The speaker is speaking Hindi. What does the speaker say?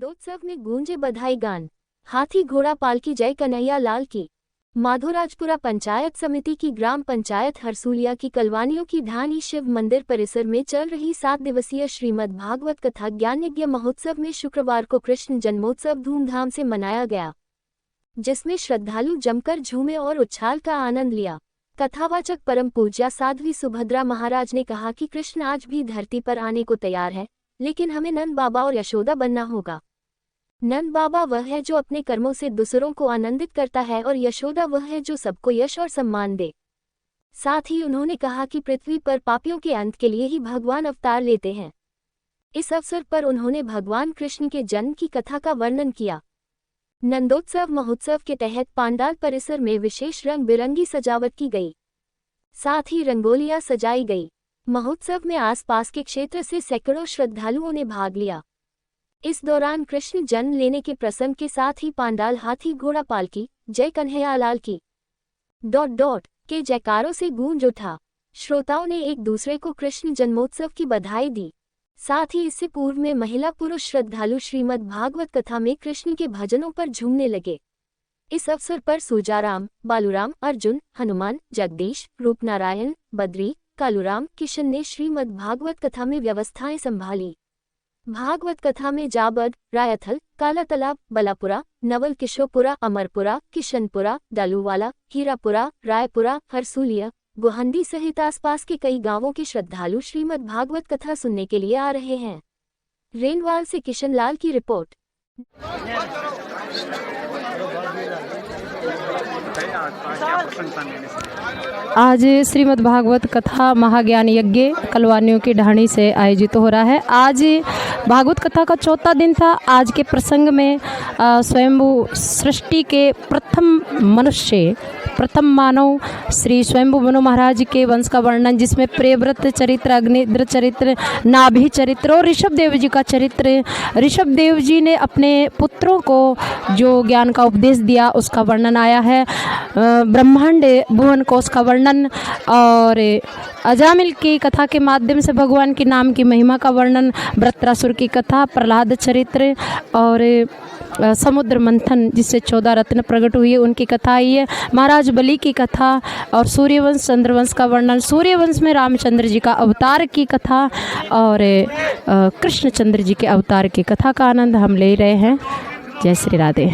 नंदोत्सव में गूंजे बधाई गान। हाथी घोड़ा पालकी जय कन्हैया लाल की। माधोराजपुरा पंचायत समिति की ग्राम पंचायत हरसूलिया की कलवानियों की ढाणी शिव मंदिर परिसर में चल रही 7 दिवसीय श्रीमद् भागवत कथा ज्ञानयज्ञ महोत्सव में शुक्रवार को कृष्ण जन्मोत्सव धूमधाम से मनाया गया, जिसमें श्रद्धालु जमकर झूमे और उछाल का आनंद लिया। कथावाचक परम पूज्या साध्वी सुभद्रा महाराज ने कहा कि कृष्ण आज भी धरती पर आने को तैयार है, लेकिन हमें नंद बाबा और यशोदा बनना होगा। नंद बाबा वह है जो अपने कर्मों से दूसरों को आनंदित करता है और यशोदा वह है जो सबको यश और सम्मान दे। साथ ही उन्होंने कहा कि पृथ्वी पर पापियों के अंत के लिए ही भगवान अवतार लेते हैं। इस अवसर पर उन्होंने भगवान कृष्ण के जन्म की कथा का वर्णन किया। नंदोत्सव महोत्सव के तहत पांडाल परिसर में विशेष रंग बिरंगी सजावट की गई, साथ ही रंगोलियां सजाई गई। महोत्सव में आसपास के क्षेत्र से सैकड़ों श्रद्धालुओं ने भाग लिया। इस दौरान कृष्ण जन्म लेने के प्रसंग के साथ ही पांडाल हाथी घोड़ा पालकी जय कन्हैया लाल की के जयकारों से गूंज उठा। श्रोताओं ने एक दूसरे को कृष्ण जन्मोत्सव की बधाई दी। साथ ही इससे पूर्व में महिला पुरुष श्रद्धालु श्रीमद् भागवत कथा में कृष्ण के भजनों पर झूमने लगे। इस अवसर पर सूजाराम, बालूराम, अर्जुन, हनुमान, जगदीश, रूपनारायण, बद्री, कालूराम, किशन ने श्रीमद् भागवत कथा में व्यवस्थाएं संभाली। भागवत कथा में जाबद, रायथल, काला तालाब, बलापुरा, नवल किशोपुरा, अमरपुरा, किशनपुरा, डालूवाला, हीरापुरा, रायपुरा, हरसूलिया, गोहंदी सहित आसपास के कई गांवों के श्रद्धालु श्रीमद् भागवत कथा सुनने के लिए आ रहे हैं। रेनवाल से किशनलाल की रिपोर्ट। आज श्रीमद् भागवत कथा महाज्ञान यज्ञ कलवानियों की ढाणी से आयोजित हो रहा है। आज भागवत कथा का चौथा दिन था। आज के प्रसंग में स्वयंभू सृष्टि के प्रथम मनुष्य, प्रथम मानव श्री स्वयंभू मनु महाराज के वंश का वर्णन, जिसमें प्रियव्रत चरित्र, अग्निद्र चरित्र, नाभि चरित्र और ऋषभ देव जी का चरित्र। ऋषभ देव जी ने अपने पुत्रों को जो ज्ञान का उपदेश दिया उसका वर्णन आया है। ब्रह्मांड भुवन कोश का वर्णन और अजामिल की कथा के माध्यम से भगवान के नाम की महिमा का वर्णन, वृत्रासुर की कथा, प्रहलाद चरित्र और समुद्र मंथन जिससे 14 रत्न प्रकट हुए उनकी कथा आई है। महाराज बलि की कथा और सूर्यवंश चंद्रवंश का वर्णन, सूर्यवंश में रामचंद्र जी का अवतार की कथा और कृष्णचंद्र जी के अवतार की कथा का आनंद हम ले रहे हैं। जय श्री राधे।